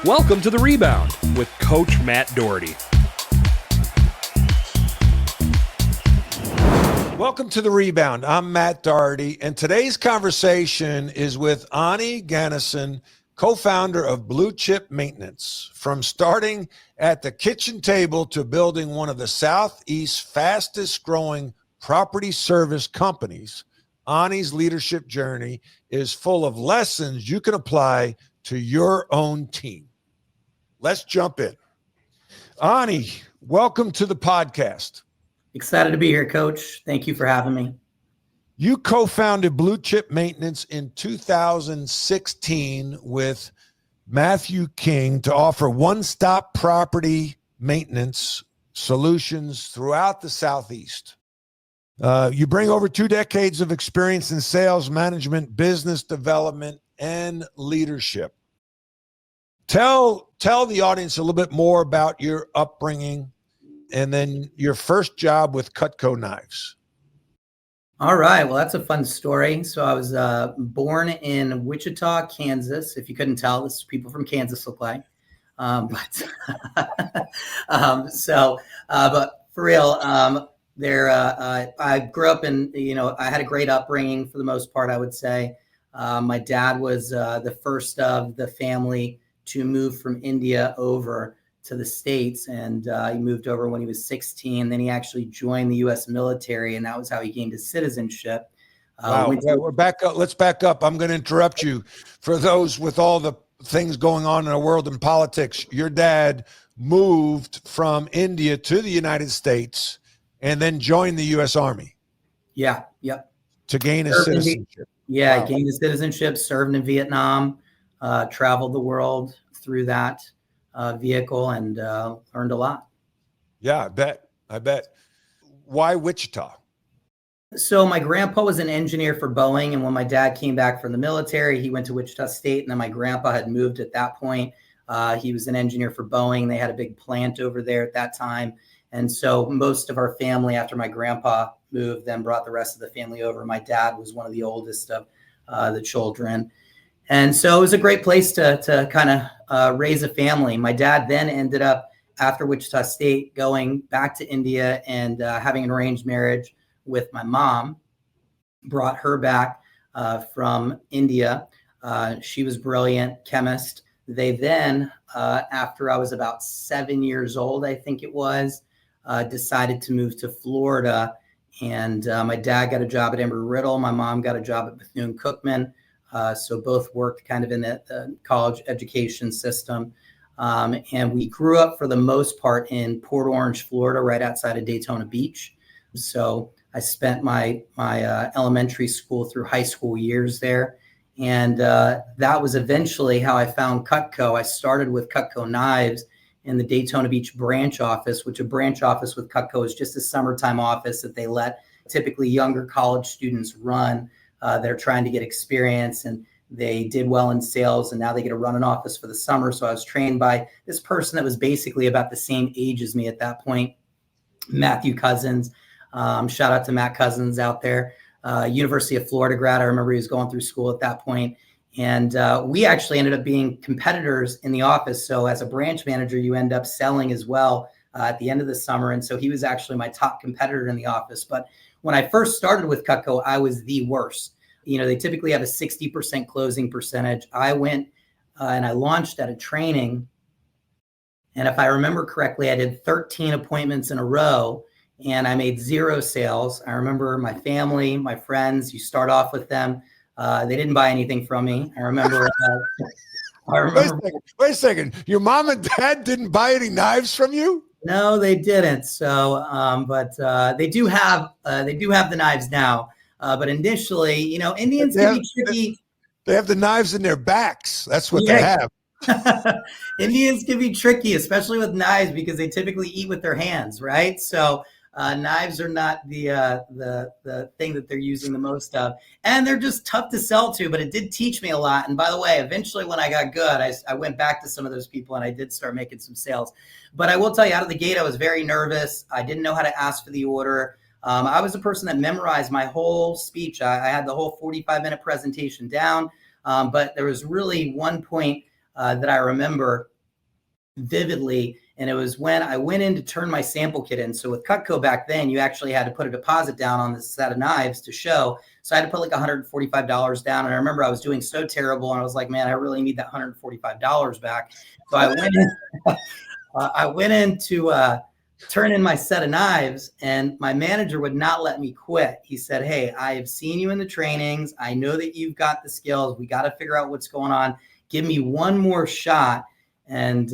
Welcome to The Rebound with Coach Matt Doherty. Welcome to The Rebound. I'm Matt Doherty, and today's conversation is with Ani Ganesan, co-founder of Blue Chip Maintenance. From starting at the kitchen table to building one of the Southeast's fastest growing property service companies, Ani's leadership journey is full of lessons you can apply to your own team. Let's jump in. Ani, welcome to the podcast. Excited to be here, Coach. Thank you for having me. You co-founded Blue Chip Maintenance in 2016 with Matthew King to offer one-stop property maintenance solutions throughout the Southeast. You bring over 2 decades of experience in sales, management, business development, and leadership. Tell the audience a little bit more about your upbringing and then your first job with Cutco Knives. All right. Well, that's a fun story. So I was born in Wichita, Kansas. If you couldn't tell, this is people from Kansas look like. But for real, I grew up in, I had a great upbringing for the most part, I would say. My dad was the first of the family to move from India over to the States. And he moved over when he was 16. Then he actually joined the U.S. military, and that was how he gained his citizenship. Wow. We're back up. Let's back up. I'm going to interrupt you. For those with all the things going on in the world in politics, your dad moved from India to the United States and then joined the U.S. Army. Yeah. Yep. To gain his citizenship. Yeah. Wow. He gained his citizenship, served in Vietnam, traveled the world through that vehicle, and learned a lot. Yeah, I bet. Why Wichita? So my grandpa was an engineer for Boeing, and when my dad came back from the military, he went to Wichita State, and then my grandpa had moved at that point. He was an engineer for Boeing. They had a big plant over there at that time. And so most of our family, after my grandpa moved, then brought the rest of the family over. My dad was one of the oldest of the children. And so it was a great place to kind of raise a family. My dad then ended up, after Wichita State, going back to India and having an arranged marriage with my mom, brought her back from India. She was brilliant chemist. They then, after I was about 7 years old, I think it was, decided to move to Florida. And my dad got a job at Embry-Riddle. My mom got a job at Bethune-Cookman. So both worked kind of in the college education system. And we grew up for the most part in Port Orange, Florida, right outside of Daytona Beach. So I spent my elementary school through high school years there. And that was eventually how I found Cutco. I started with Cutco Knives in the Daytona Beach branch office, which a branch office with Cutco is just a summertime office that they let typically younger college students run. They're trying to get experience, and they did well in sales, and now they get to run an office for the summer. So I was trained by this person that was basically about the same age as me at that point, Matthew Cousins. Shout out to Matt Cousins out there, University of Florida grad. I remember he was going through school at that point. And we actually ended up being competitors in the office. So as a branch manager, you end up selling as well at the end of the summer. And so he was actually my top competitor in the office. But when I first started with Cutco, I was the worst. They typically have a 60% closing percentage. I went and I launched at a training. And if I remember correctly, I did 13 appointments in a row and I made 0 sales. I remember my family, my friends, you start off with them. They didn't buy anything from me. I remember. Wait a second. Your mom and dad didn't buy any knives from you? No, they didn't. So, but they do have the knives now. But initially, Indians can be tricky. They have the knives in their backs. That's what they have. Indians can be tricky, especially with knives, because they typically eat with their hands, right? So knives are not the thing that they're using the most of, and they're just tough to sell to. But it did teach me a lot. And by the way, eventually when I got good, I went back to some of those people and I did start making some sales. But I will tell you, out of the gate, I was very nervous. I didn't know how to ask for the order. I was a person that memorized my whole speech. I had the whole 45-minute presentation down. But there was really one point that I remember vividly. And it was when I went in to turn my sample kit in. So with Cutco back then, you actually had to put a deposit down on this set of knives to show. So I had to put like $145 down. And I remember I was doing so terrible. And I was like, man, I really need that $145 back. So I went in to turn in my set of knives, and my manager would not let me quit. He said, hey, I have seen you in the trainings. I know that you've got the skills. We got to figure out what's going on. Give me one more shot and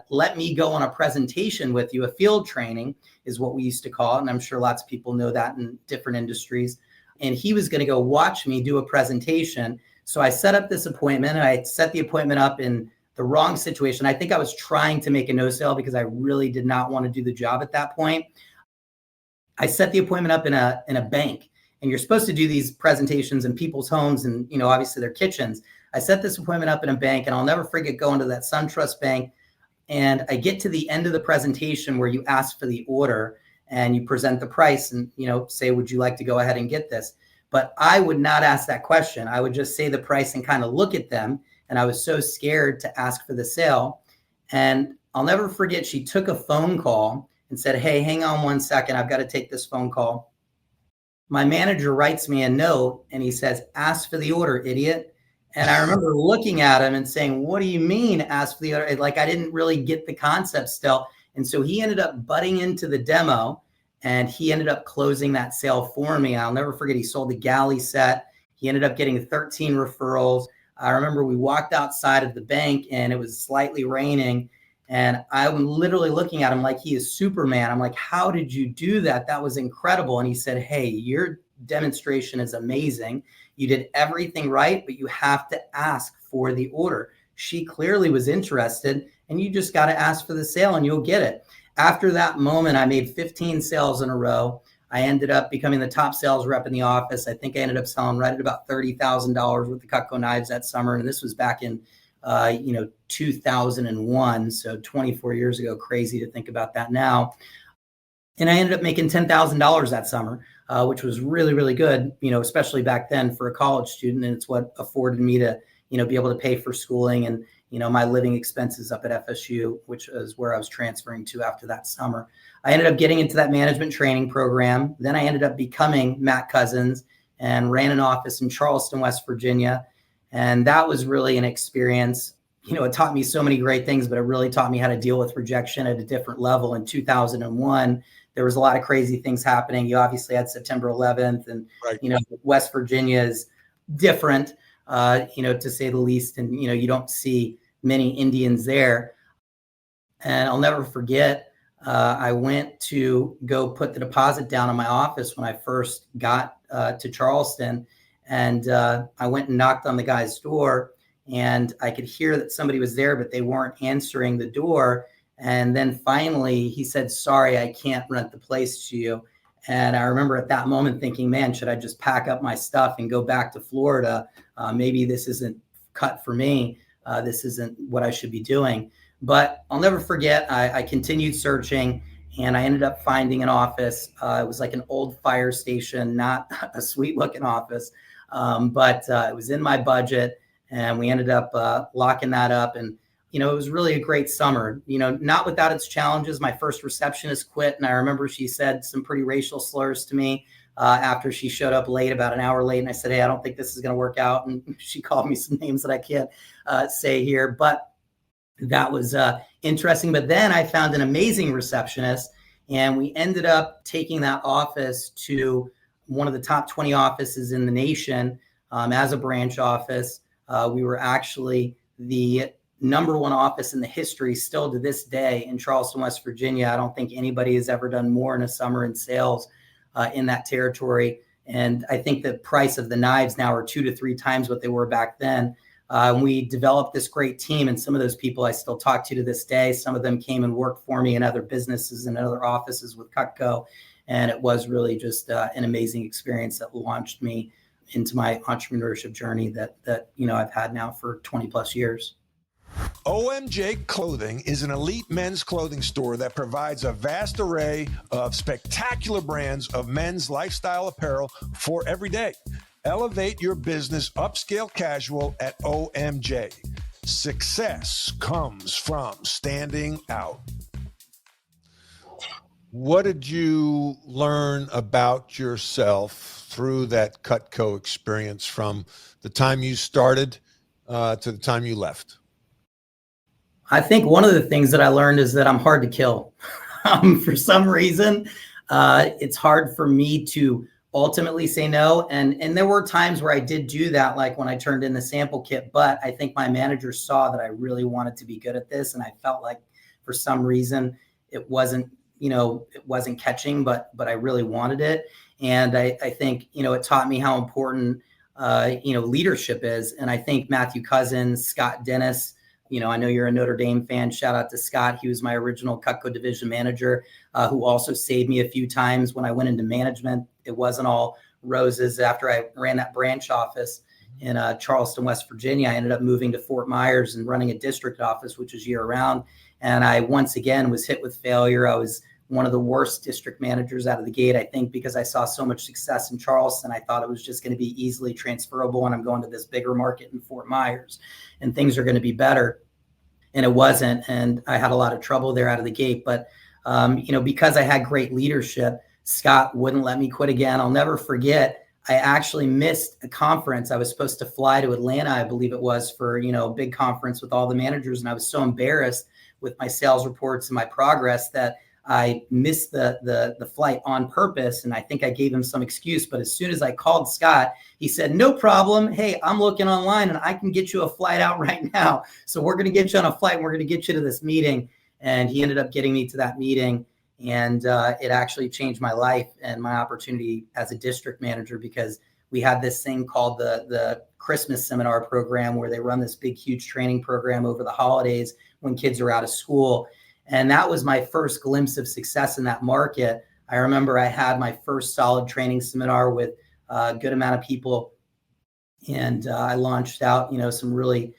let me go on a presentation with you. A field training is what we used to call it. And I'm sure lots of people know that in different industries. And he was going to go watch me do a presentation. So I set up this appointment, and I set the appointment up in the wrong situation. I think I was trying to make a no sale because I really did not want to do the job at that point. I set the appointment up in a bank, and you're supposed to do these presentations in people's homes and, obviously their kitchens. I set this appointment up in a bank, and I'll never forget going to that SunTrust bank. And I get to the end of the presentation where you ask for the order and you present the price and, say, would you like to go ahead and get this? But I would not ask that question. I would just say the price and kind of look at them. And I was so scared to ask for the sale. And I'll never forget, she took a phone call and said, hey, hang on one second. I've got to take this phone call. My manager writes me a note and he says, ask for the order, idiot. And I remember looking at him and saying, what do you mean ask for the order? Like, I didn't really get the concept still. And so he ended up butting into the demo, and he ended up closing that sale for me. I'll never forget, he sold the galley set. He ended up getting 13 referrals. I remember we walked outside of the bank and it was slightly raining, and I'm literally looking at him like he is Superman. I'm like, how did you do that? That was incredible. And he said, hey, your demonstration is amazing. You did everything right, but you have to ask for the order. She clearly was interested, and you just got to ask for the sale and you'll get it. After that moment, I made 15 sales in a row. I ended up becoming the top sales rep in the office. I think I ended up selling right at about $30,000 worth of Cutco knives that summer. And this was back in, 2001. So 24 years ago. Crazy to think about that now. And I ended up making $10,000 that summer, which was really, really good, especially back then for a college student. And it's what afforded me to, be able to pay for schooling and, my living expenses up at FSU, which is where I was transferring to after that summer. I ended up getting into that management training program. Then I ended up becoming Matt Cousins and ran an office in Charleston, West Virginia. And that was really an experience. It taught me so many great things, but it really taught me how to deal with rejection at a different level. In 2001, there was a lot of crazy things happening. You obviously had September 11th, and, Right. West Virginia is different, to say the least. And, you don't see many Indians there. And I'll never forget, I went to go put the deposit down in my office when I first got to Charleston. And I went and knocked on the guy's door, and I could hear that somebody was there, but they weren't answering the door. And then finally he said, sorry, I can't rent the place to you. And I remember at that moment thinking, man, should I just pack up my stuff and go back to Florida? Maybe this isn't cut for me. This isn't what I should be doing. But I'll never forget, I continued searching, and I ended up finding an office. It was like an old fire station, not a sweet looking office, but it was in my budget, and we ended up locking that up. And, it was really a great summer, not without its challenges. My first receptionist quit, and I remember she said some pretty racial slurs to me after she showed up late, about an hour late. And I said, hey, I don't think this is going to work out. And she called me some names that I can't say here, but that was interesting. But then I found an amazing receptionist, and we ended up taking that office to one of the top 20 offices in the nation as a branch office. We were actually the number one office in the history still to this day in Charleston, West Virginia. I don't think anybody has ever done more in a summer in sales in that territory. And I think the price of the knives now are 2 to 3 times what they were back then. We developed this great team, and some of those people I still talk to this day. Some of them came and worked for me in other businesses and other offices with Cutco. And it was really just an amazing experience that launched me into my entrepreneurship journey that I've had now for 20 plus years. OMJ Clothing is an elite men's clothing store that provides a vast array of spectacular brands of men's lifestyle apparel for every day. Elevate your business upscale casual at OMJ. Success comes from standing out. What did you learn about yourself through that Cutco experience from the time you started to the time you left? I think one of the things that I learned is that I'm hard to kill. For some reason, it's hard for me to ultimately say no. And there were times where I did do that, like when I turned in the sample kit, but I think my manager saw that I really wanted to be good at this. And I felt like for some reason it wasn't catching, but I really wanted it. And I think, it taught me how important, leadership is. And I think Matthew Cousins, Scott Dennis, I know you're a Notre Dame fan. Shout out to Scott. He was my original Cutco division manager, who also saved me a few times when I went into management. It wasn't all roses. After I ran that branch office in Charleston, West Virginia, I ended up moving to Fort Myers and running a district office, which is year round. And I, once again, was hit with failure. I was one of the worst district managers out of the gate, I think, because I saw so much success in Charleston. I thought it was just going to be easily transferable, and I'm going to this bigger market in Fort Myers and things are going to be better. And it wasn't. And I had a lot of trouble there out of the gate. But, because I had great leadership, Scott wouldn't let me quit again. I'll never forget, I actually missed a conference. I was supposed to fly to Atlanta, I believe it was, for, a big conference with all the managers. And I was so embarrassed with my sales reports and my progress that I missed the flight on purpose. And I think I gave him some excuse, but as soon as I called Scott, he said, no problem. Hey, I'm looking online and I can get you a flight out right now. So we're going to get you on a flight and we're going to get you to this meeting. And he ended up getting me to that meeting. And it actually changed my life and my opportunity as a district manager, because we had this thing called the Christmas seminar program, where they run this big, huge training program over the holidays when kids are out of school. And that was my first glimpse of success in that market. I remember I had my first solid training seminar with a good amount of people. And I launched out, some really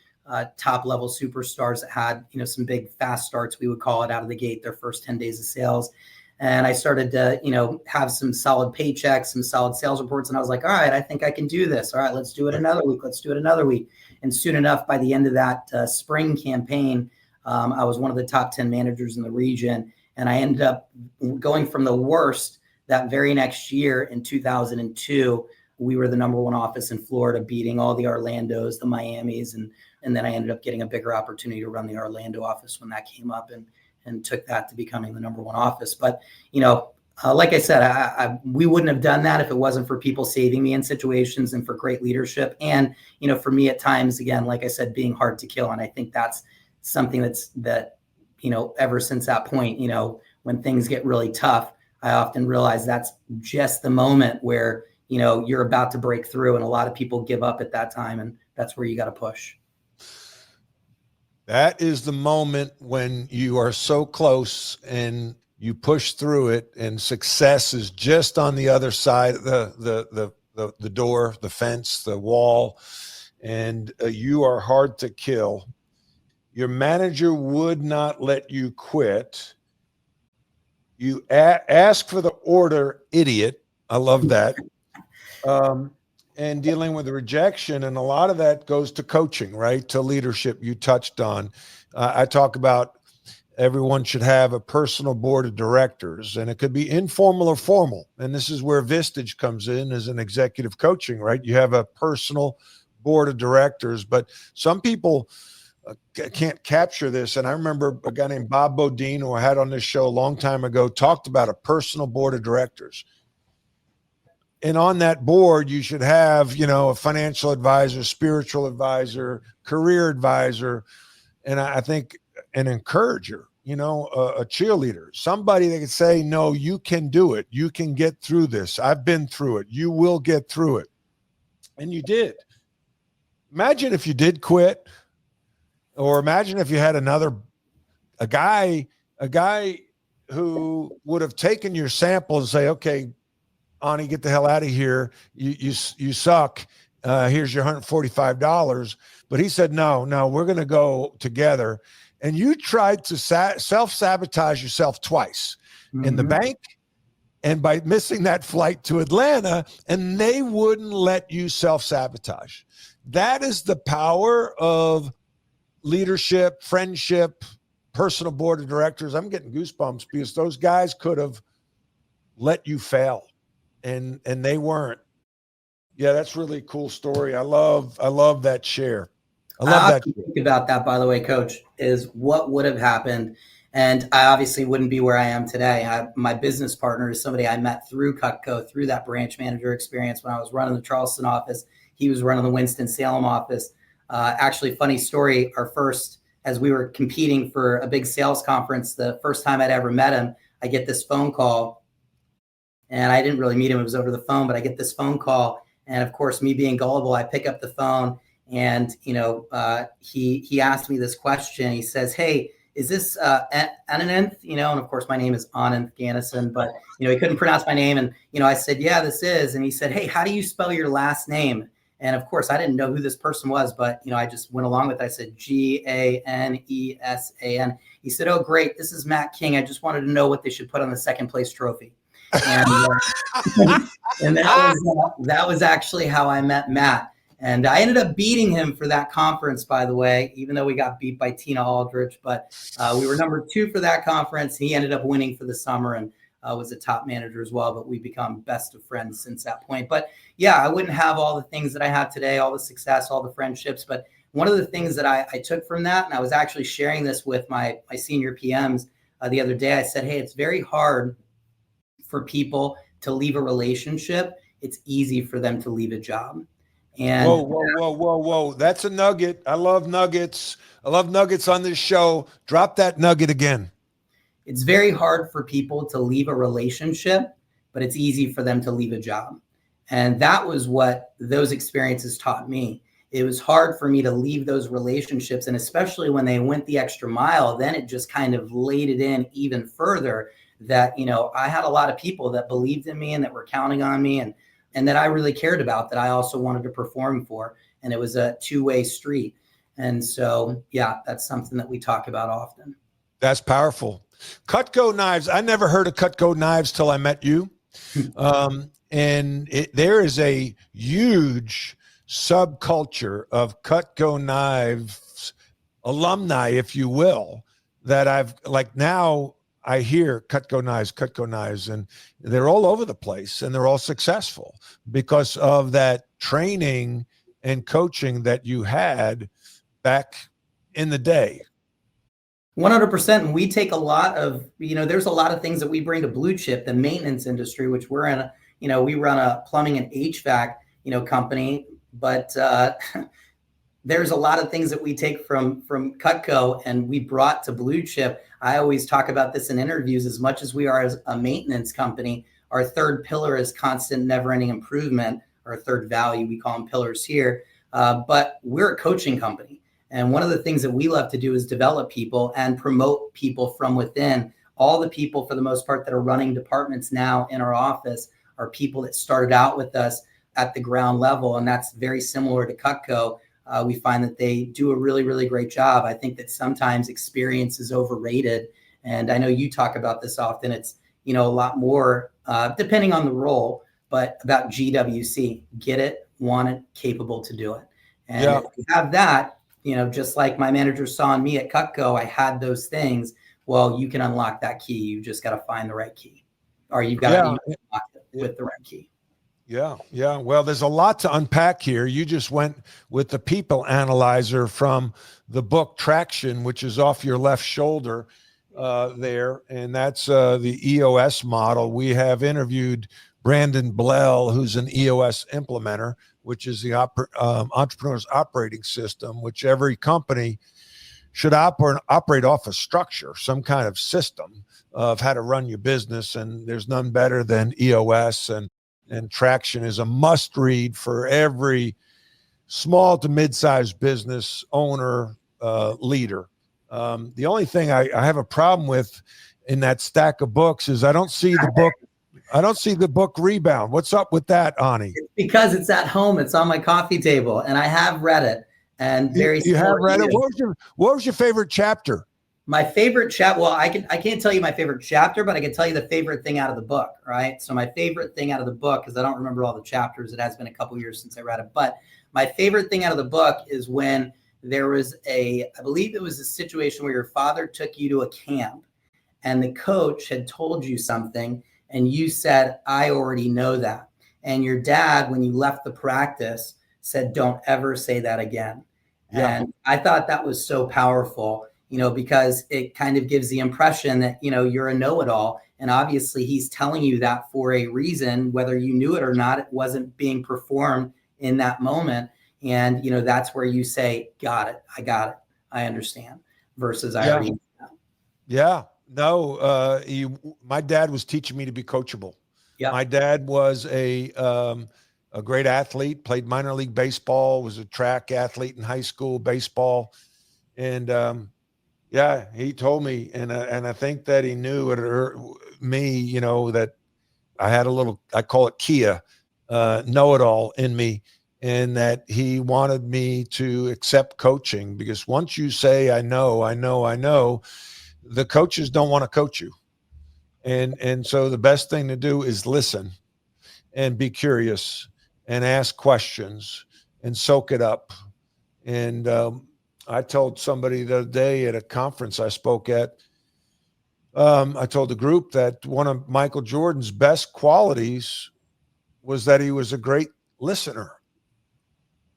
top level superstars that had, some big fast starts, we would call it, out of the gate, their first 10 days of sales. And I started to, have some solid paychecks, some solid sales reports. And I was like, all right, I think I can do this. All right, let's do it another week. Let's do it another week. And soon enough, by the end of that spring campaign, I was one of the top 10 managers in the region. And I ended up going from the worst that very next year in 2002. We were the number one office in Florida, beating all the Orlandos, the Miamis. And then I ended up getting a bigger opportunity to run the Orlando office when that came up, and took that to becoming the number one office. But, like I said, we wouldn't have done that if it wasn't for people saving me in situations and for great leadership. And, for me at times, again, like I said, being hard to kill. And I think that's something that ever since that point, when things get really tough, I often realize that's just the moment where, you're about to break through, and a lot of people give up at that time. And that's where you got to push. That is the moment when you are so close and you push through it, and success is just on the other side of the door, the fence, the wall, and you are hard to kill. Your manager would not let you quit. You ask for the order, idiot. I love that. And dealing with rejection. And a lot of that goes to coaching, right? To leadership you touched on. I talk about everyone should have a personal board of directors, and it could be informal or formal. And this is where Vistage comes in as an executive coaching, right? You have a personal board of directors, but some people can't capture this. And I remember a guy named Bob Bodine, who I had on this show a long time ago, talked about a personal board of directors. And on that board, you should have, a financial advisor, spiritual advisor, career advisor, and I think an encourager, a cheerleader, somebody that can say, no, you can do it. You can get through this. I've been through it. You will get through it. And you did. Imagine if you did quit, or imagine if you had a guy who would have taken your sample and say, okay, Ani, get the hell out of here. You suck. Here's your $145. But he said, no, we're going to go together. And you tried to self-sabotage yourself twice, in the bank and by missing that flight to Atlanta, and they wouldn't let you self-sabotage. That is the power of leadership, friendship, personal board of directors. I'm getting goosebumps because those guys could have let you fail, and they weren't. Yeah, that's really a cool story. I love that share. I love that. Think about that, by the way, Coach, is what would have happened. And I obviously wouldn't be where I am today. My business partner is somebody I met through Cutco, through that branch manager experience when I was running the Charleston office. He was running the Winston-Salem office. Actually, funny story, as we were competing for a big sales conference, the first time I'd ever met him, I get this phone call. And I didn't really meet him. It was over the phone, but I get this phone call. And of course, me being gullible, I pick up the phone. And, he asked me this question. He says, "Hey, is this Ananth?" And of course, my name is Ananth Ganesan, but, he couldn't pronounce my name. And, I said, "Yeah, this is." And he said, "Hey, how do you spell your last name?" And of course, I didn't know who this person was, but, I just went along with it. I said, Ganesan. He said, "Oh, great. This is Matt King. I just wanted to know what they should put on the second place trophy." And, and that was actually how I met Matt. And I ended up beating him for that conference, by the way, even though we got beat by Tina Aldrich. But we were number 2 for that conference. He ended up winning for the summer and was a top manager as well. But we become best of friends since that point. But yeah, I wouldn't have all the things that I have today, all the success, all the friendships. But one of the things that I took from that, and I was actually sharing this with my senior PMs the other day, I said, "Hey, it's very hard for people to leave a relationship. It's easy for them to leave a job." And whoa. That's a nugget. I love nuggets. I love nuggets on this show. Drop that nugget again. It's very hard for people to leave a relationship, but it's easy for them to leave a job. And that was what those experiences taught me. It was hard for me to leave those relationships. And especially when they went the extra mile, then it just kind of laid it in even further that, I had a lot of people that believed in me and that were counting on me and that I really cared about, that I also wanted to perform for. And it was a two-way street. And so, yeah, that's something that we talk about often. That's powerful. Cutco knives. I never heard of Cutco knives till I met you. There is a huge subculture of Cutco knives alumni, if you will, that now I hear Cutco knives, and they're all over the place, and they're all successful because of that training and coaching that you had back in the day. 100%. And we take a lot of, there's a lot of things that we bring to Blue Chip, the maintenance industry, which we're in, we run a plumbing and HVAC, company, but there's a lot of things that we take from Cutco and we brought to Blue Chip. I always talk about this in interviews. As much as we are as a maintenance company, our third pillar is constant, never-ending improvement. Our third value, we call them pillars here. But we're a coaching company. And one of the things that we love to do is develop people and promote people from within. All the people, for the most part, that are running departments now in our office are people that started out with us at the ground level. And that's very similar to Cutco. We find that they do a really, really great job. I think that sometimes experience is overrated. And I know you talk about this often. It's, a lot more, depending on the role, but about GWC, get it, want it, capable to do it. And if you have that, just like my manager saw in me at Cutco, I had those things. Well, you can unlock that key. You just got to find the right key, or you've got to unlock it with the right key. Yeah. Well, there's a lot to unpack here. You just went with the people analyzer from the book Traction, which is off your left shoulder there. And that's the EOS model. We have interviewed Brandon Blell, who's an EOS implementer, which is the entrepreneur's operating system, which every company should operate off a structure, some kind of system of how to run your business. And there's none better than EOS, and Traction is a must read for every small to mid-sized business owner, leader. The only thing I have a problem with in that stack of books is I don't see the book Rebound. What's up with that, Ani? It's because it's at home. It's on my coffee table, and I have read it. And you have read it. What was your favorite chapter? My favorite chapter. Well, I can't tell you my favorite chapter, but I can tell you the favorite thing out of the book. Right. So my favorite thing out of the book, because I don't remember all the chapters. It has been a couple years since I read it. But my favorite thing out of the book is when there was I believe it was a situation where your father took you to a camp and the coach had told you something and you said, I already know that. And your dad, when you left the practice, said, don't ever say that again. Yeah. And I thought that was so powerful, because it kind of gives the impression that, you're a know-it-all. And obviously he's telling you that for a reason, whether you knew it or not, it wasn't being performed in that moment. And, that's where you say, got it. I got it. I understand versus I already know. Yeah. No, my dad was teaching me to be coachable. Yeah. My dad was a great athlete, played minor league baseball, was a track athlete in high school, baseball. And, he told me, and I think that he knew it hurt me, that I had a little, I call it Kia, know-it-all in me, and that he wanted me to accept coaching, because once you say, I know, the coaches don't want to coach you. And so the best thing to do is listen and be curious and ask questions and soak it up. And I told somebody the other day at a conference I spoke at, I told the group that one of Michael Jordan's best qualities was that he was a great listener.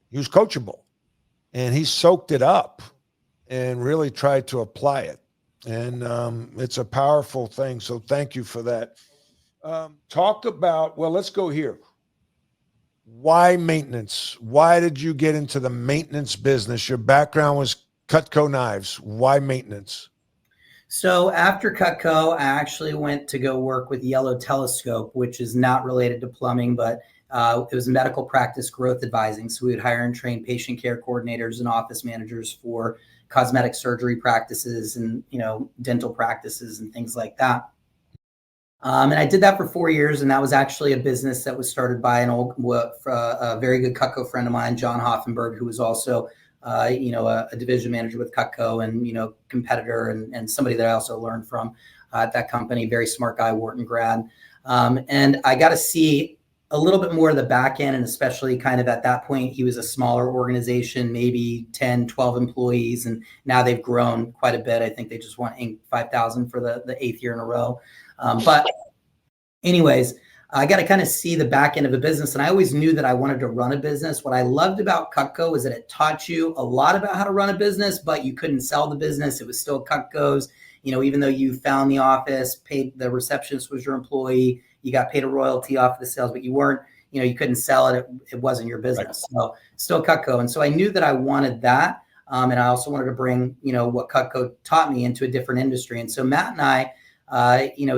He was coachable, and he soaked it up and really tried to apply it. And it's a powerful thing. So thank you for that. Talk about, well, let's go here. Why maintenance? Why did you get into the maintenance business? Your background was Cutco knives. Why maintenance? So after Cutco, I actually went to go work with Yellow Telescope, which is not related to plumbing, but it was medical practice growth advising. So we would hire and train patient care coordinators and office managers for cosmetic surgery practices and, dental practices and things like that. And I did that for 4 years. And that was actually a business that was started by a very good Cutco friend of mine, John Hoffenberg, who was also, a division manager with Cutco and, competitor and somebody that I also learned from at that company, very smart guy, Wharton grad. And I got to see a little bit more of the back end, and especially kind of at that point, he was a smaller organization, maybe 10, 12 employees. And now they've grown quite a bit. I think they just won 5,000 for the 8th year in a row. But anyways, I got to kind of see the back end of a business. And I always knew that I wanted to run a business. What I loved about Cutco is that it taught you a lot about how to run a business, but you couldn't sell the business. It was still Cutco's, even though you found the office, paid the receptionist was your employee, you got paid a royalty off of the sales, but you weren't, you couldn't sell it. It wasn't your business. Right. So still Cutco. And so I knew that I wanted that. And I also wanted to bring, what Cutco taught me into a different industry. And so Matt and I,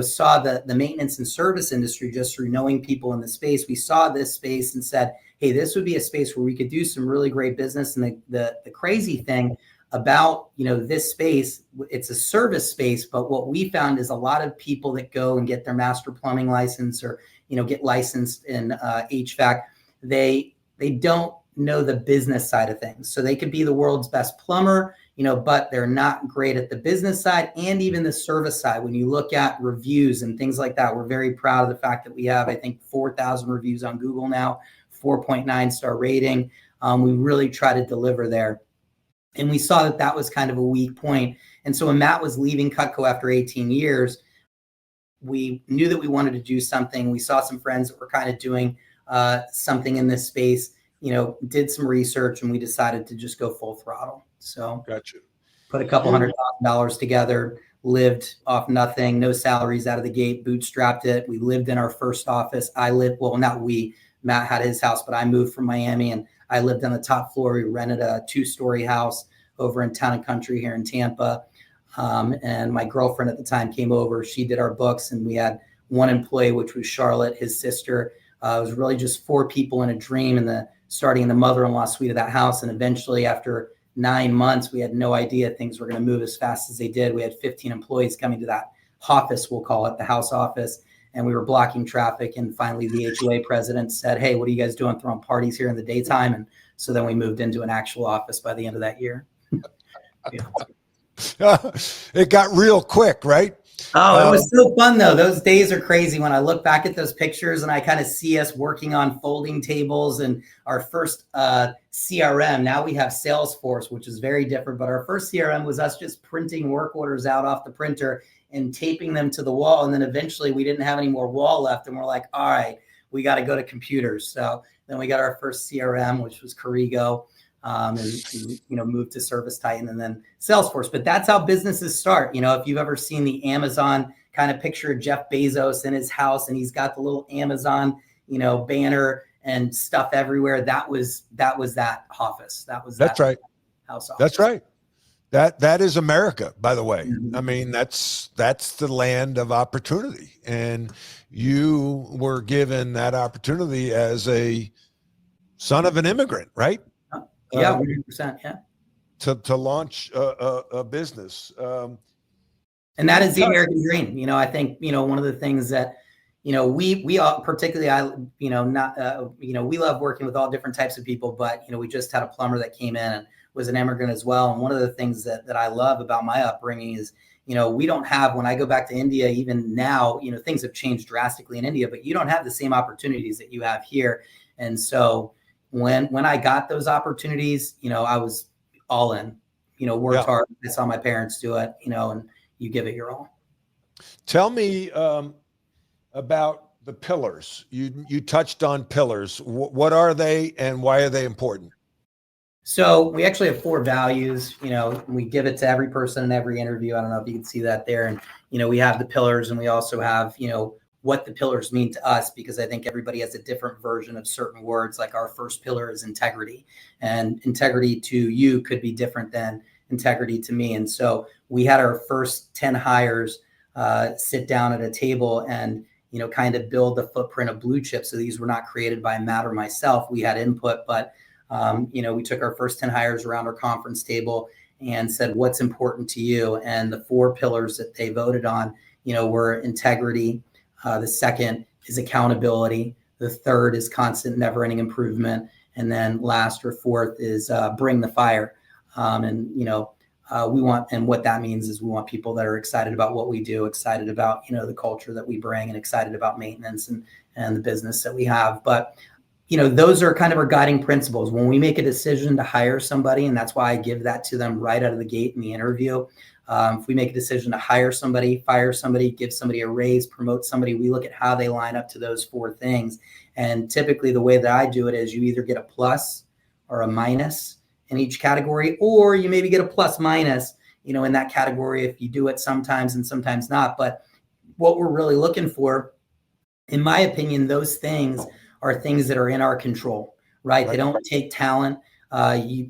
saw the maintenance and service industry just through knowing people in the space. We saw this space and said, hey, this would be a space where we could do some really great business. And the crazy thing about, this space, it's a service space, but what we found is a lot of people that go and get their master plumbing license or, get licensed in HVAC, they don't know the business side of things. So they could be the world's best plumber, but they're not great at the business side and even the service side. When you look at reviews and things like that, we're very proud of the fact that we have, I think, 4,000 reviews on Google now, 4.9 star rating. We really try to deliver there. And we saw that was kind of a weak point. And so when Matt was leaving Cutco after 18 years, we knew that we wanted to do something. We saw some friends that were kind of doing something in this space, did some research, and we decided to just go full throttle. So gotcha. Put a couple $100,000 together, lived off nothing, no salaries out of the gate, bootstrapped it. We lived in our first office. Matt had his house, but I moved from Miami and I lived on the top floor. We rented a 2-story house over in Town and Country here in Tampa. And my girlfriend at the time came over. She did our books, and we had one employee, which was Charlotte, his sister. It was really just 4 people in a dream, and starting in the mother-in-law suite of that house. And eventually, after 9 months, we had no idea things were going to move as fast as they did. We had 15 employees coming to that office, we'll call it the house office. And we were blocking traffic. And finally, the HOA president said, hey, what are you guys doing, throwing parties here in the daytime? And so then we moved into an actual office by the end of that year. It got real quick, right? Oh, it was so fun though. Those days are crazy when I look back at those pictures and I kind of see us working on folding tables and our first CRM. Now we have Salesforce, which is very different, but our first CRM was us just printing work orders out off the printer and taping them to the wall. And then eventually we didn't have any more wall left. And we're like, all right, we got to go to computers. So then we got our first CRM, which was Corrigo. And moved to Service Titan and then Salesforce. But that's how businesses start. If you've ever seen the Amazon kind of picture of Jeff Bezos in his house and he's got the little Amazon, banner and stuff everywhere. That was that office. That's right. House office. That's right. That is America, by the way. I mean, that's the land of opportunity. And you were given that opportunity as a son of an immigrant, right? Yeah, 100%. Yeah. To launch a business. And that is the American dream. I think, one of the things that, we all, particularly, we love working with all different types of people, but, we just had a plumber that came in and was an immigrant as well. And one of the things that I love about my upbringing is, we don't have, when I go back to India, even now, things have changed drastically in India, but you don't have the same opportunities that you have here. And so when I got those opportunities, I was all in, worked hard. I saw my parents do it, and you give it your all. Tell me about the pillars. You touched on pillars. What are they and why are they important? So we actually have 4 values. We give it to every person in every interview. I don't know if you can see that there. And, we have the pillars and we also have, what the pillars mean to us, because I think everybody has a different version of certain words. Like our first pillar is integrity, and integrity to you could be different than integrity to me. And so we had our first 10 hires sit down at a table and, kind of build the footprint of Blue Chip. So these were not created by Matt or myself. We had input, but, we took our first 10 hires around our conference table and said, what's important to you? And the 4 pillars that they voted on, were integrity. The second is accountability. The third is constant, never-ending improvement. And then last or fourth is bring the fire. We want, and what that means is we want people that are excited about what we do, excited about, the culture that we bring, and excited about maintenance and the business that we have. But, those are kind of our guiding principles. When we make a decision to hire somebody, and that's why I give that to them right out of the gate in the interview. If we make a decision to hire somebody, fire somebody, give somebody a raise, promote somebody, we look at how they line up to those 4 things. And typically the way that I do it is you either get a plus or a minus in each category, or you maybe get a plus minus, in that category if you do it sometimes and sometimes not. But what we're really looking for, in my opinion, those things are things that are in our control, right? They don't take talent. I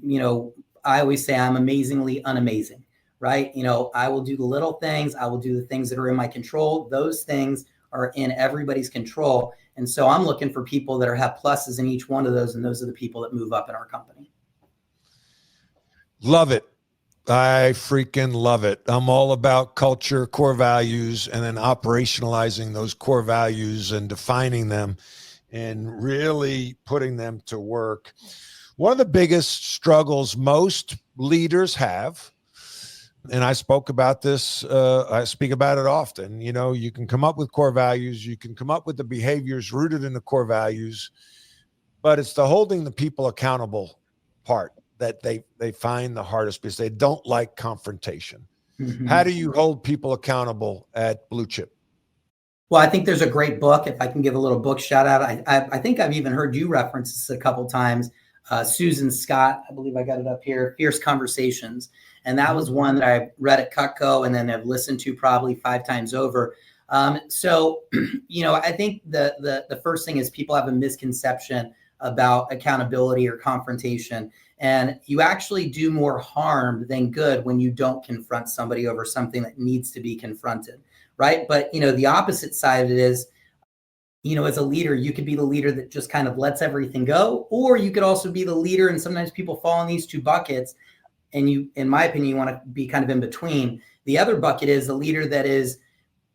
always say I'm amazingly unamazing. Right? I will do the little things. I will do the things that are in my control. Those things are in everybody's control. And so I'm looking for people that have pluses in each one of those. And those are the people that move up in our company. Love it. I freaking love it. I'm all about culture, core values, and then operationalizing those core values and defining them and really putting them to work. One of the biggest struggles most leaders have, and I spoke about this, I speak about it often, you can come up with core values, you can come up with the behaviors rooted in the core values, but it's the holding the people accountable part that they find the hardest because they don't like confrontation. Mm-hmm. How do you hold people accountable at Blue Chip? Well, I think there's a great book. If I can give a little book shout out, I think I've even heard you reference this a couple times. Susan Scott, I believe I got it up here, Fierce Conversations. And that was one that I read at Cutco and then have listened to probably 5 times over. So, I think the first thing is people have a misconception about accountability or confrontation. And you actually do more harm than good when you don't confront somebody over something that needs to be confronted, right? But, the opposite side of it is, as a leader, you could be the leader that just kind of lets everything go, or you could also be the leader. And sometimes people fall in these 2 buckets. And you, in my opinion, you want to be kind of in between. The other bucket is the leader that is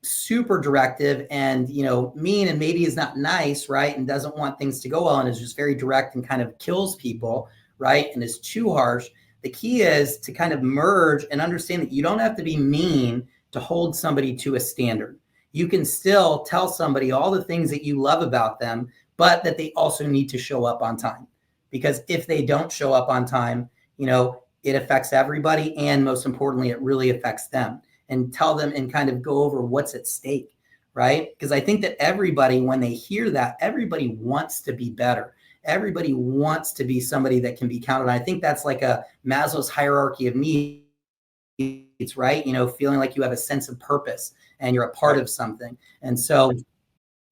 super directive and, mean and maybe is not nice, right? And doesn't want things to go well and is just very direct and kind of kills people, right? And is too harsh. The key is to kind of merge and understand that you don't have to be mean to hold somebody to a standard. You can still tell somebody all the things that you love about them, but that they also need to show up on time. Because if they don't show up on time, it affects everybody. And most importantly, it really affects them. And tell them and kind of go over what's at stake, right? Because I think that everybody, when they hear that, everybody wants to be better. Everybody wants to be somebody that can be counted on. I think that's like a Maslow's hierarchy of needs, right? Feeling like you have a sense of purpose and you're a part of something. And so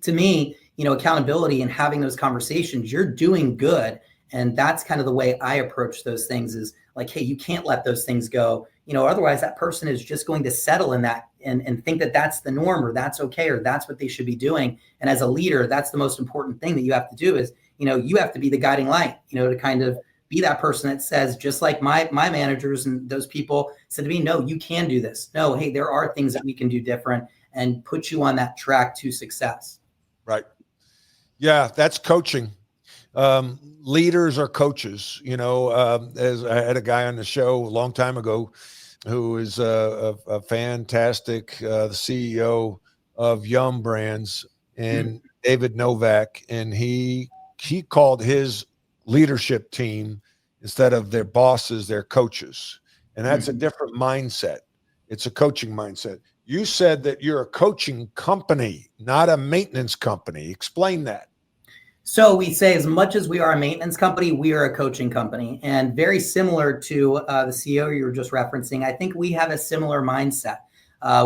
to me, accountability and having those conversations, you're doing good. And that's kind of the way I approach those things, is like, hey, you can't let those things go. Otherwise that person is just going to settle in that and think that that's the norm, or that's okay, or that's what they should be doing. And as a leader, that's the most important thing that you have to do is, you have to be the guiding light, to kind of be that person that says, just like my managers and those people said to me, no, you can do this. No, hey, there are things that we can do different, and put you on that track to success. Right. Yeah, that's coaching. Leaders are coaches. As I had a guy on the show a long time ago who is a fantastic the CEO of Yum Brands, and David Novak, and he called his leadership team, instead of their bosses, their coaches. And that's a different mindset. It's a coaching mindset. You said that you're a coaching company, not a maintenance company. Explain that. So we say, as much as we are a maintenance company, we are a coaching company. And very similar to the CEO you were just referencing, I think we have a similar mindset.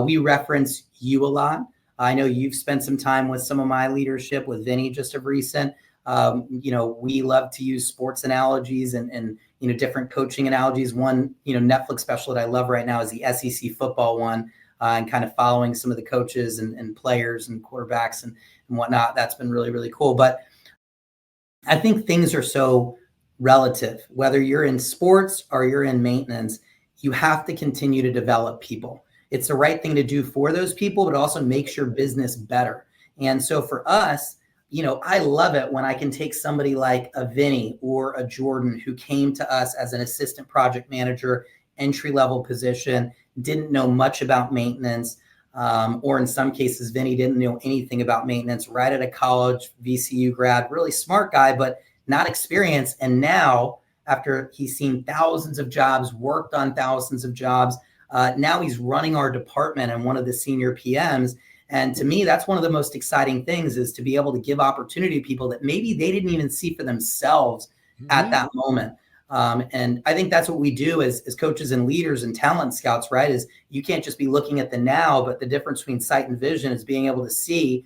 We reference you a lot. I know you've spent some time with some of my leadership, with Vinny just of recent. We love to use sports analogies and different coaching analogies. One, Netflix special that I love right now is the SEC football one, and kind of following some of the coaches and players and quarterbacks and whatnot. That's been really, really cool. But I think things are so relative. Whether you're in sports or you're in maintenance, you have to continue to develop people. It's the right thing to do for those people, but also makes your business better. And so for us, I love it when I can take somebody like a Vinny or a Jordan who came to us as an assistant project manager, entry-level position, didn't know much about maintenance, or in some cases, Vinny didn't know anything about maintenance, right out of college, VCU grad, really smart guy, but not experienced. And now, after he's seen thousands of jobs, worked on thousands of jobs, now he's running our department and one of the senior PMs. And to me, that's one of the most exciting things, is to be able to give opportunity to people that maybe they didn't even see for themselves at that moment. And I think that's what we do as coaches and leaders and talent scouts, right? Is you can't just be looking at the now, but the difference between sight and vision is being able to see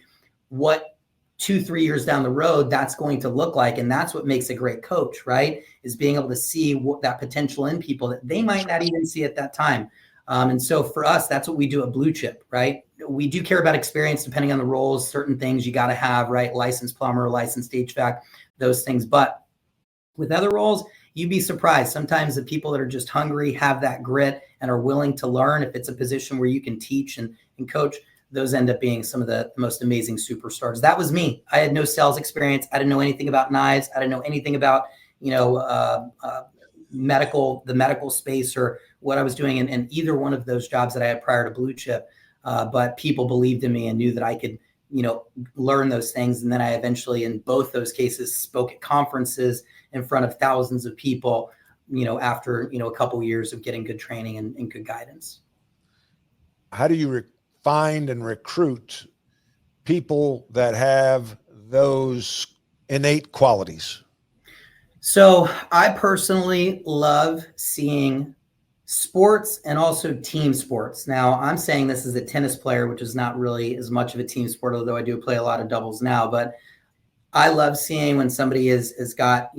what 2-3 years down the road that's going to look like. And that's what makes a great coach, right? Is being able to see what that potential in people that they might not even see at that time. And so for us, that's what we do at Blue Chip, right? We do care about experience depending on the roles, certain things you got to have, right? Licensed plumber, licensed HVAC, those things. But with other roles, you'd be surprised. Sometimes the people that are just hungry, have that grit, and are willing to learn, if it's a position where you can teach and coach, those end up being some of the most amazing superstars. That was me. I had no sales experience. I didn't know anything about knives. I didn't know anything about, the medical space or what I was doing in either one of those jobs that I had prior to Blue Chip. But people believed in me and knew that I could, learn those things. And then I eventually, in both those cases, spoke at conferences in front of thousands of people, after, a couple of years of getting good training and good guidance. How do you find and recruit people that have those innate qualities? So I personally love seeing sports and also team sports. Now, I'm saying this as a tennis player, which is not really as much of a team sport, although I do play a lot of doubles now. But I love seeing when somebody has got,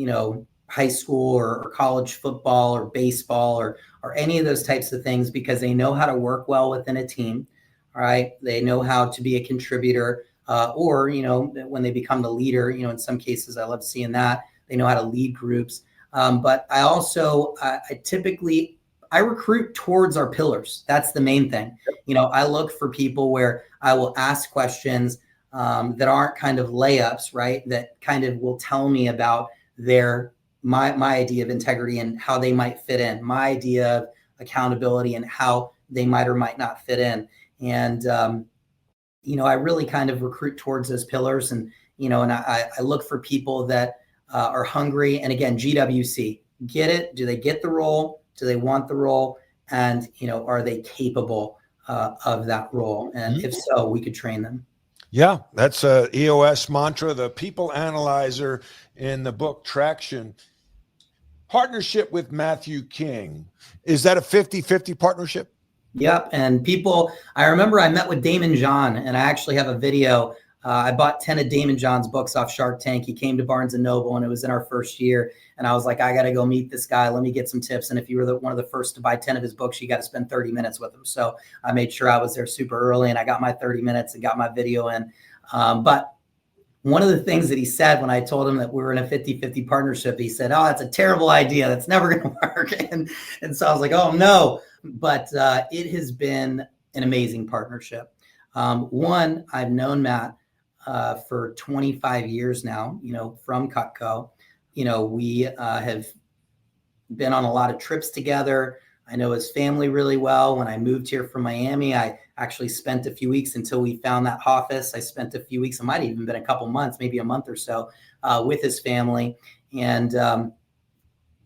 high school or college football or baseball or any of those types of things, because they know how to work well within a team. All right. They know how to be a contributor, or, when they become the leader, in some cases, I love seeing that. They know how to lead groups. But I also, I recruit towards our pillars. That's the main thing. I look for people where I will ask questions that aren't kind of layups, right? That kind of will tell me about my idea of integrity and how they might fit in, my idea of accountability and how they might or might not fit in. And, I really kind of recruit towards those pillars, and, and I look for people that are hungry. And again, GWC, get it? Do they get the role? Do they want the role? And, are they capable of that role? And if so, we could train them. Yeah, that's a EOS mantra, the people analyzer in the book Traction. Partnership with Matthew King. Is that a 50-50 partnership? Yep. And I remember I met with Damon John, and I actually have a video. I bought 10 of Damon John's books off Shark Tank. He came to Barnes and Noble, and it was in our first year. And I was like, I got to go meet this guy. Let me get some tips. And if you were one of the first to buy 10 of his books, you got to spend 30 minutes with him. So I made sure I was there super early, and I got my 30 minutes and got my video in. But one of the things that he said when I told him that we were in a 50-50 partnership, he said, "Oh, that's a terrible idea. That's never going to work." And so I was like, "Oh, no." But it has been an amazing partnership. One, I've known Matt for 25 years now, from Cutco. We have been on a lot of trips together. I know his family really well. When I moved here from Miami, I actually spent a few weeks until we found that office. I spent a few weeks, it might have even been a couple months, maybe a month or so, with his family. And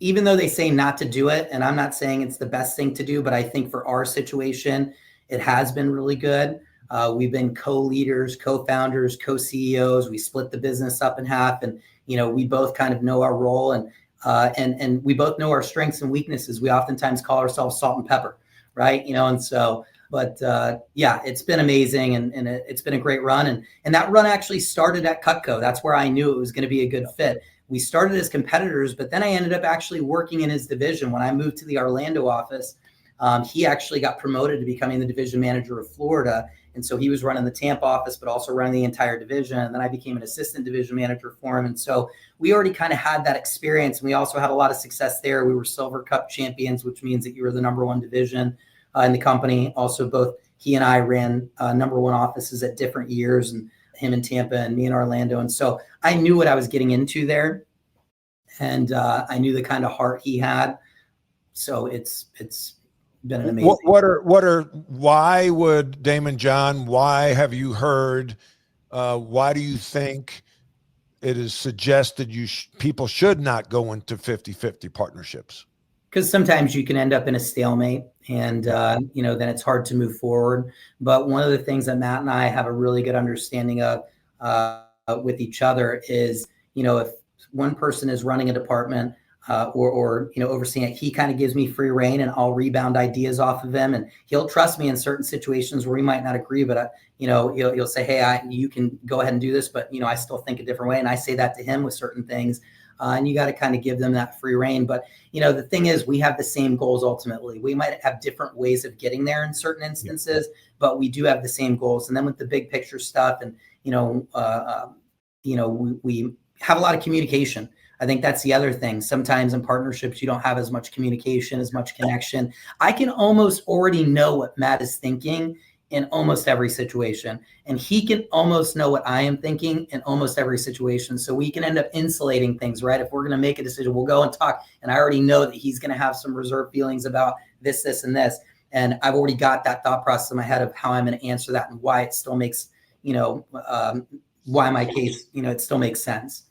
even though they say not to do it, and I'm not saying it's the best thing to do, but I think for our situation, it has been really good. We've been co-leaders, co-founders, co-CEOs. We split the business up in half, and we both kind of know our role, and we both know our strengths and weaknesses. We oftentimes call ourselves salt and pepper, right? And so, but yeah, it's been amazing, and it's been a great run, and that run actually started at Cutco. That's where I knew it was going to be a good fit. We started as competitors, but then I ended up actually working in his division. When I moved to the Orlando office, he actually got promoted to becoming the division manager of Florida. And so he was running the Tampa office, but also running the entire division. And then I became an assistant division manager for him. And so we already kind of had that experience. And we also had a lot of success there. We were Silver Cup champions, which means that you were the number one division in the company. Also, both he and I ran number one offices at different years, and him in Tampa and me in Orlando. And so I knew what I was getting into there. And I knew the kind of heart he had. So it's been an amazing. Why would Damon John, why have you heard, why do you think it is suggested people should not go into 50-50 partnerships? Because sometimes you can end up in a stalemate, and then it's hard to move forward. But one of the things that Matt and I have a really good understanding of with each other is, if one person is running a department or overseeing it, he kind of gives me free reign, and I'll rebound ideas off of him, and he'll trust me in certain situations where we might not agree, but he'll say, "Hey, you can go ahead and do this, but I still think a different way." And I say that to him with certain things, and you got to kind of give them that free reign. But the thing is, we have the same goals ultimately. We might have different ways of getting there in certain instances, but we do have the same goals. And then with the big picture stuff, and we have a lot of communication. I think that's the other thing. Sometimes in partnerships, you don't have as much communication, as much connection. I can almost already know what Matt is thinking in almost every situation. And he can almost know what I am thinking in almost every situation. So we can end up insulating things, right? If we're going to make a decision, we'll go and talk. And I already know that he's going to have some reserved feelings about this, this, and this. And I've already got that thought process in my head of how I'm going to answer that and why it still makes, why my case, it still makes sense.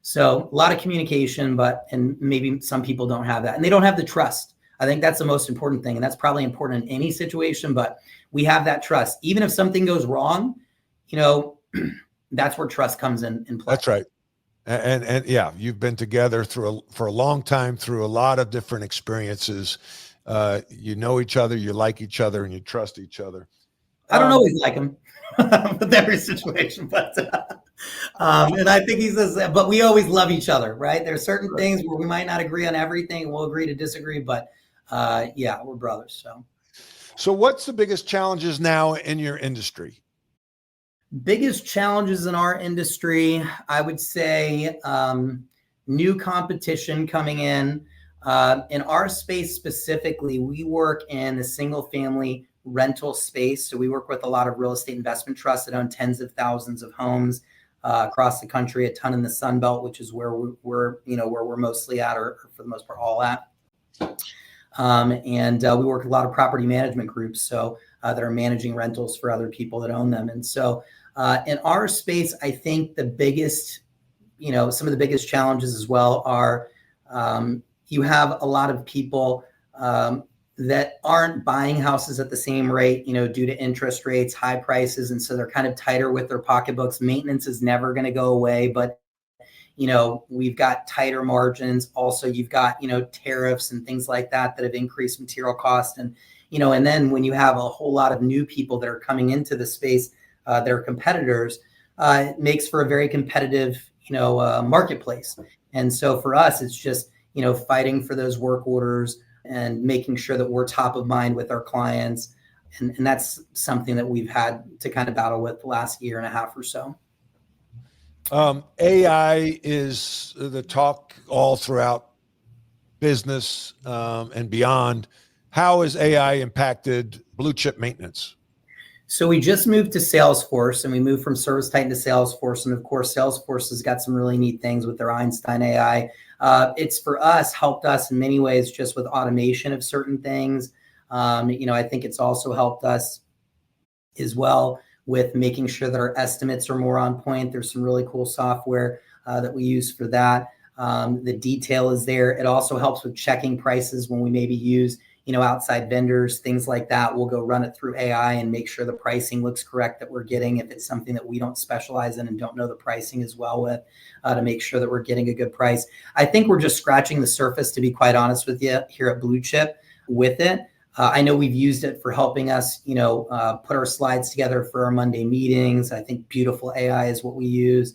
So a lot of communication, and maybe some people don't have that, and they don't have the trust. I think that's the most important thing. And that's probably important in any situation, but we have that trust. Even if something goes wrong, that's where trust comes in play. That's right. And yeah, you've been together for a long time, through a lot of different experiences. You know each other, you like each other, and you trust each other. I don't always like him with every situation, but and I think he says that, but we always love each other, right? There's certain things where we might not agree on everything. We'll agree to disagree, but yeah, we're brothers. So what's the biggest challenges now in your industry? Biggest challenges in our industry, I would say new competition coming in. In our space specifically, we work in the single family rental space. So we work with a lot of real estate investment trusts that own tens of thousands of homes across the country, a ton in the Sun Belt, which is where we're where we're mostly at, or for the most part all at. And we work with a lot of property management groups, so that are managing rentals for other people that own them. And so in our space, I think the biggest, some of the biggest challenges as well are you have a lot of people that aren't buying houses at the same rate, due to interest rates, high prices. And so they're kind of tighter with their pocketbooks. Maintenance is never going to go away, but we've got tighter margins. Also, you've got, tariffs and things like that have increased material cost. And, and then when you have a whole lot of new people that are coming into the space, they're competitors, it makes for a very competitive, marketplace. And so for us, it's just, fighting for those work orders and making sure that we're top of mind with our clients. And that's something that we've had to kind of battle with the last year and a half or so. AI is the talk all throughout business and beyond. How has AI impacted blue chip maintenance? So we just moved to Salesforce, and we moved from ServiceTitan to Salesforce. And of course, Salesforce has got some really neat things with their Einstein AI. It's for us, helped us in many ways just with automation of certain things. I think it's also helped us as well with making sure that our estimates are more on point. There's some really cool software that we use for that. The detail is there. It also helps with checking prices when we maybe use outside vendors, things like that. We'll go run it through AI and make sure the pricing looks correct that we're getting, if it's something that we don't specialize in and don't know the pricing as well with, to make sure that we're getting a good price. I think we're just scratching the surface, to be quite honest with you, here at Blue Chip with it. I know we've used it for helping us, put our slides together for our Monday meetings. I think Beautiful AI is what we use.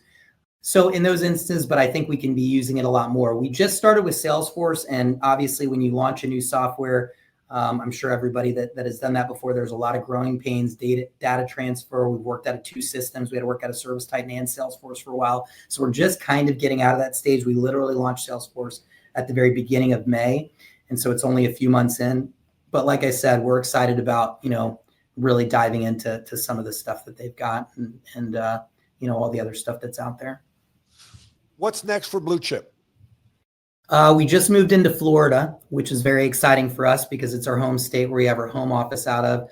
So in those instances, but I think we can be using it a lot more. We just started with Salesforce, and obviously when you launch a new software, I'm sure everybody that has done that before, there's a lot of growing pains, data transfer. We've worked out of two systems. We had to work out of ServiceTitan and Salesforce for a while. So we're just kind of getting out of that stage. We literally launched Salesforce at the very beginning of May. And so it's only a few months in. But like I said, we're excited about, really diving into some of the stuff that they've got and all the other stuff that's out there. What's next for Blue Chip? We just moved into Florida, which is very exciting for us because it's our home state where we have our home office out of.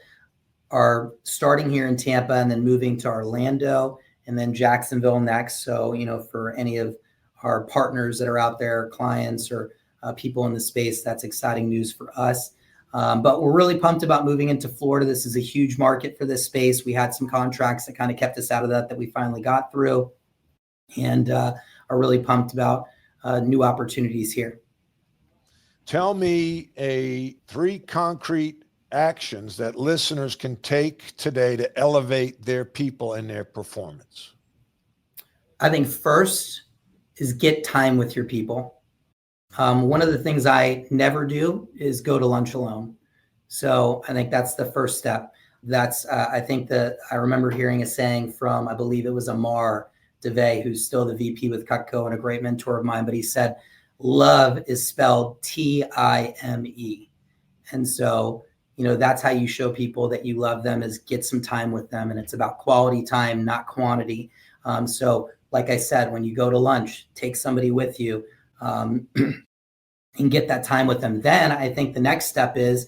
Are starting here in Tampa and then moving to Orlando and then Jacksonville next. So, for any of our partners that are out there, clients or people in the space, that's exciting news for us. But we're really pumped about moving into Florida. This is a huge market for this space. We had some contracts that kind of kept us out of that we finally got through, and are really pumped about new opportunities here. Tell me 3 concrete actions that listeners can take today to elevate their people and their performance. I think first is get time with your people. One of the things I never do is go to lunch alone. So I think that's the first step. That's I think that I remember hearing a saying from, I believe it was Amar DeVay, who's still the VP with Cutco and a great mentor of mine, but he said, love is spelled Time. And so, that's how you show people that you love them, is get some time with them. And it's about quality time, not quantity. So like I said, when you go to lunch, take somebody with you and get that time with them. Then I think the next step is,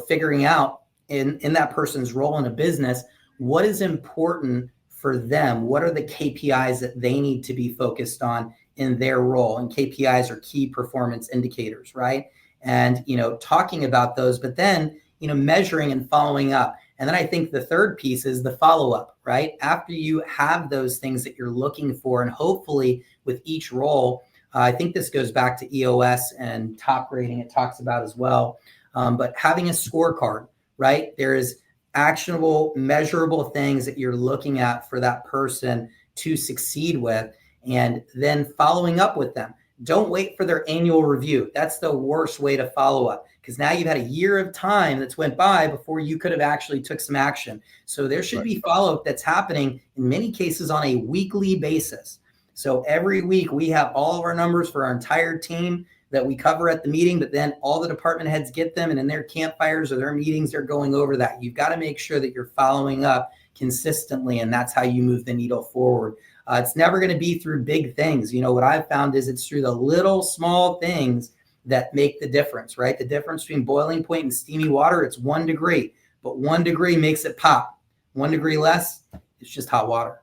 figuring out in that person's role in a business, what is important for them? What are the KPIs that they need to be focused on in their role? And KPIs are key performance indicators, right? And, talking about those, but then, measuring and following up. And then I think the third piece is the follow-up, right? After you have those things that you're looking for, and hopefully with each role, I think this goes back to EOS and top rating it talks about as well. But having a scorecard, right? There is actionable, measurable things that you're looking at for that person to succeed with, and then following up with them. Don't wait for their annual review. That's the worst way to follow up, because now you've had a year of time that's went by before you could have actually took some action. So there should be follow-up that's happening in many cases on a weekly basis. So every week we have all of our numbers for our entire team that we cover at the meeting, but then all the department heads get them, and in their campfires or their meetings, they're going over that. You've got to make sure that you're following up consistently, and that's how you move the needle forward. It's never going to be through big things. What I've found is it's through the little small things that make the difference, right? The difference between boiling point and steamy water, it's 1 degree, but 1 degree makes it pop. 1 degree less, it's just hot water.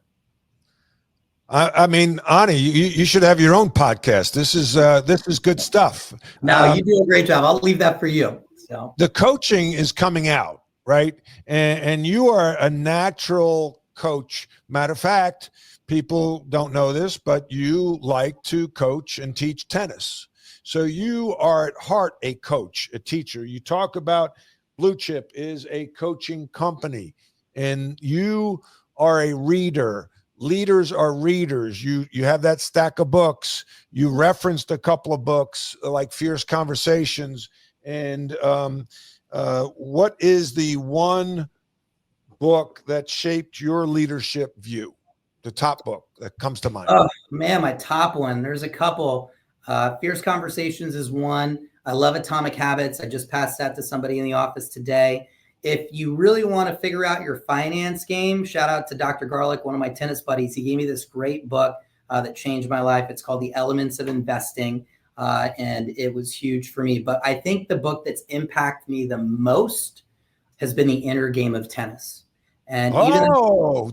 I mean, Ani, you should have your own podcast. This is good stuff. No, you do a great job. I'll leave that for you. So the coaching is coming out, right? And you are a natural coach. Matter of fact, people don't know this, but you like to coach and teach tennis. So you are at heart a coach, a teacher. You talk about Blue Chip is a coaching company, and you are a reader. Leaders are readers. You have that stack of books. You referenced a couple of books like Fierce Conversations. And what is the one book that shaped your leadership view? The top book that comes to mind. Oh man, my top one. There's a couple. Fierce Conversations is one. I love Atomic Habits. I just passed that to somebody in the office today. If you really want to figure out your finance game, shout out to Dr. Garlic, one of my tennis buddies. He gave me this great book that changed my life. It's called The Elements of Investing, and it was huge for me. But I think the book that's impacted me the most has been The Inner Game of Tennis. And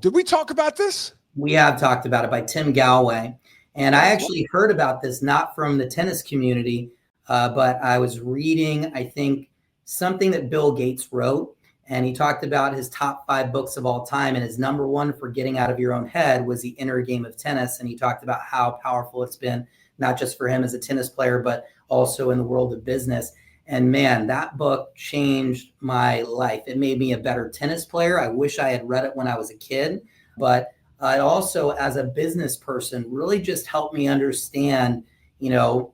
did we talk about this? We have talked about it, by Tim Galway. And I actually heard about this not from the tennis community, but I was reading, I think, something that Bill Gates wrote. And he talked about his top 5 books of all time. And his number one for getting out of your own head was The Inner Game of Tennis. And he talked about how powerful it's been, not just for him as a tennis player, but also in the world of business. And man, that book changed my life. It made me a better tennis player. I wish I had read it when I was a kid, but it also, as a business person, really just helped me understand,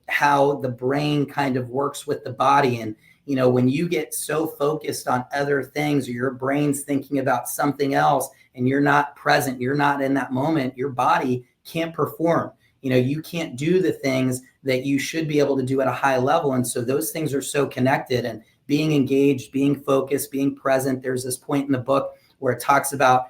how the brain kind of works with the body. And when you get so focused on other things, or your brain's thinking about something else and you're not present, you're not in that moment, your body can't perform. You can't do the things that you should be able to do at a high level. And so those things are so connected, and being engaged, being focused, being present. There's this point in the book where it talks about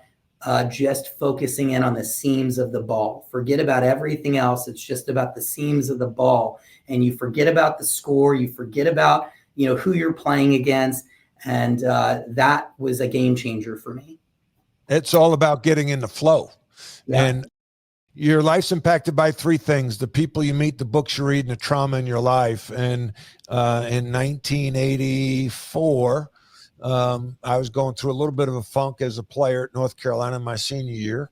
just focusing in on the seams of the ball. Forget about everything else. It's just about the seams of the ball. And you forget about the score. You forget about who you're playing against. And that was a game changer for me. It's all about getting in the flow. Yeah. And your life's impacted by 3 things: the people you meet, the books you read, and the trauma in your life. And in 1984, I was going through a little bit of a funk as a player at North Carolina my senior year.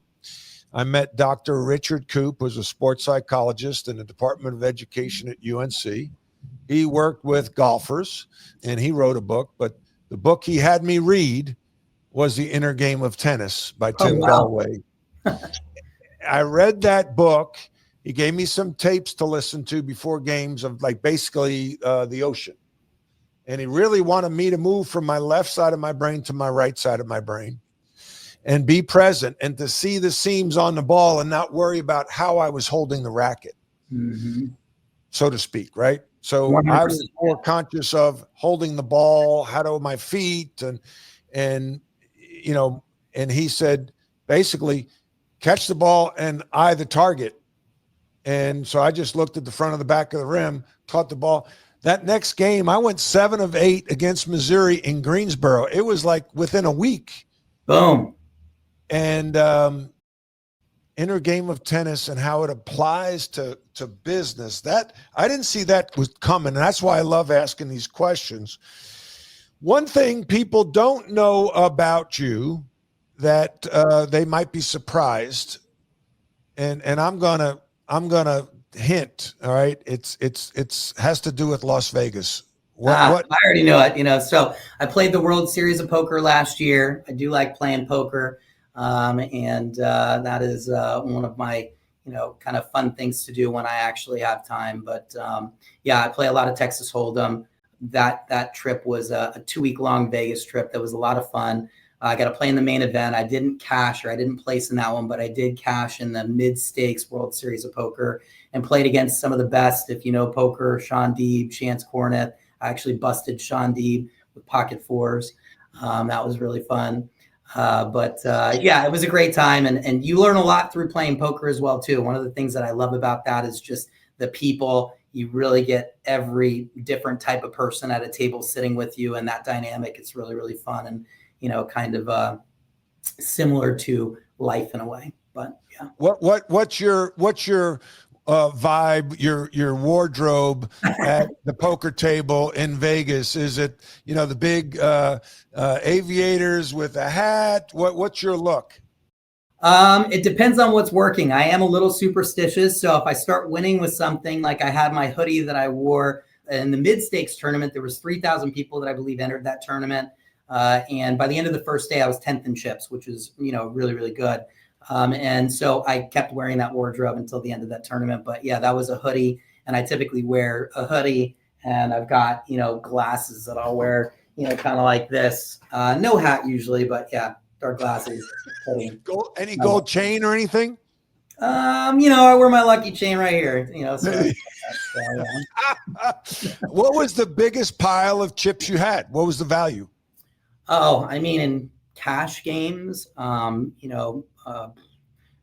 I met Dr. Richard Koop, who was a sports psychologist in the Department of Education at UNC. He worked with golfers, and he wrote a book, but the book he had me read was The Inner Game of Tennis by Tim Galway. I read that book. He gave me some tapes to listen to before games of basically the ocean. And he really wanted me to move from my left side of my brain to my right side of my brain and be present, and to see the seams on the ball and not worry about how I was holding the racket, so to speak, right? So 100%. I was more conscious of holding the ball, how do my feet, and he said, basically, catch the ball and eye the target. And so I just looked at the front of the back of the rim, caught the ball. That next game, I went 7 of 8 against Missouri in Greensboro. It was like within a week. Boom. And Inner Game of Tennis and how it applies to business. That I didn't see that was coming. And that's why I love asking these questions. One thing people don't know about you that they might be surprised, and I'm gonna hint. All right, it's has to do with Las Vegas. What? I already know it. So I played the World Series of Poker last year. I do like playing poker, and that is one of my kind of fun things to do when I actually have time. But I play a lot of Texas Hold'em. That trip was a 2-week-long Vegas trip. That was a lot of fun. I got to play in the main event. I didn't cash, or I didn't place in that one, but I did cash in the mid-stakes World Series of Poker and played against some of the best. If you know poker, Sean Deeb, Chance Cornett. I actually busted Sean Deeb with pocket 4s. That was really fun. But it was a great time. And you learn a lot through playing poker as well, too. One of the things that I love about that is just the people. you really get every different type of person at a table sitting with you, and that dynamic is really, really fun and, kind of similar to life in a way. But yeah. What's your vibe, your wardrobe at the poker table in Vegas? Is it, the big aviators with a hat? What's your look? It depends on what's working. I am a little superstitious. So if I start winning with something, like I had my hoodie that I wore in the mid-stakes tournament, there was 3,000 people that I believe entered that tournament. And by the end of the first day, I was 10th in chips, which is, really, really good. And so I kept wearing that wardrobe until the end of that tournament. But yeah, that was a hoodie. And I typically wear a hoodie, and I've got, glasses that I'll wear, kind of like this. No hat usually, but yeah, dark glasses. Any gold chain or anything? I wear my lucky chain right here, so, What was the biggest pile of chips you had? What was the value? Oh, I mean, in cash games, and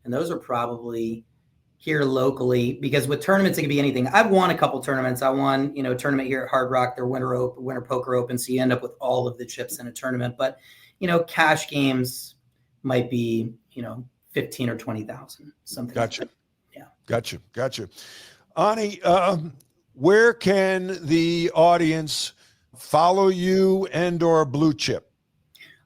those are probably here locally, because with tournaments, it could be anything. I've won a couple tournaments. I won, a tournament here at Hard Rock, their Winter Poker Open. So you end up with all of the chips in a tournament, but, cash games might be, 15 or 20,000, something. Gotcha. Like that. Yeah. Gotcha. Ani, where can the audience follow you and/or Blue Chip?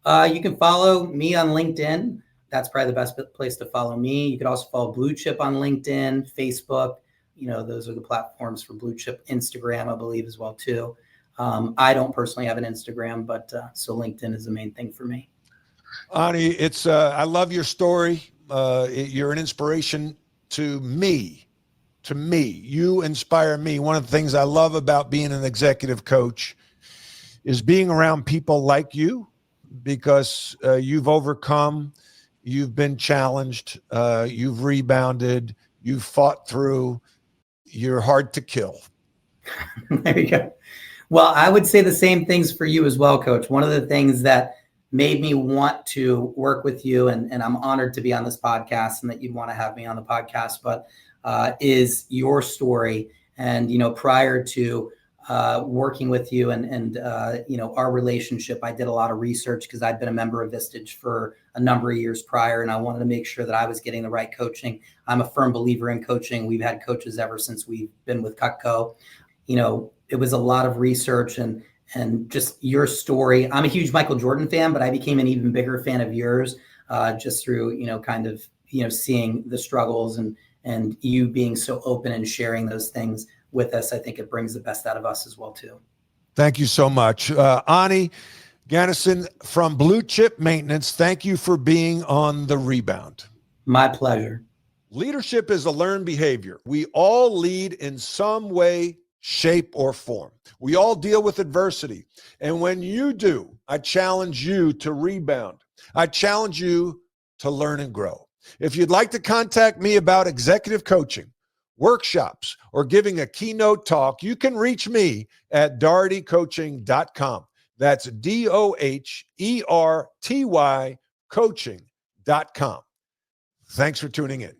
You can follow me on LinkedIn. That's probably the best place to follow me. You could also follow Blue Chip on LinkedIn, Facebook. Those are the platforms for Blue Chip. Instagram, I believe, as well too. I don't personally have an Instagram, but so LinkedIn is the main thing for me. Ani, it's I love your story. You're an inspiration to me. You inspire me. One of the things I love about being an executive coach is being around people like you, because you've overcome, you've been challenged, you've rebounded, you've fought through, you're hard to kill. There you go. Well, I would say the same things for you as well, Coach. One of the things that made me want to work with you, and I'm honored to be on this podcast and that you'd want to have me on the podcast, but is your story. And, prior to working with you and our relationship, I did a lot of research because I'd been a member of Vistage for a number of years prior, and I wanted to make sure that I was getting the right coaching. I'm a firm believer in coaching. We've had coaches ever since we've been with Cutco. It was a lot of research and just your story. I'm a huge Michael Jordan fan, but I became an even bigger fan of yours just through, seeing the struggles and you being so open and sharing those things with us. I think it brings the best out of us as well too. Thank you so much. Ani Ganesan from Blue Chip Maintenance, thank you for being on The Rebound. My pleasure. Leadership is a learned behavior. We all lead in some way, shape, or form. We all deal with adversity. And when you do, I challenge you to rebound. I challenge you to learn and grow. If you'd like to contact me about executive coaching, workshops, or giving a keynote talk, you can reach me at dohertycoaching.com. That's DOHERTY coaching.com. Thanks for tuning in.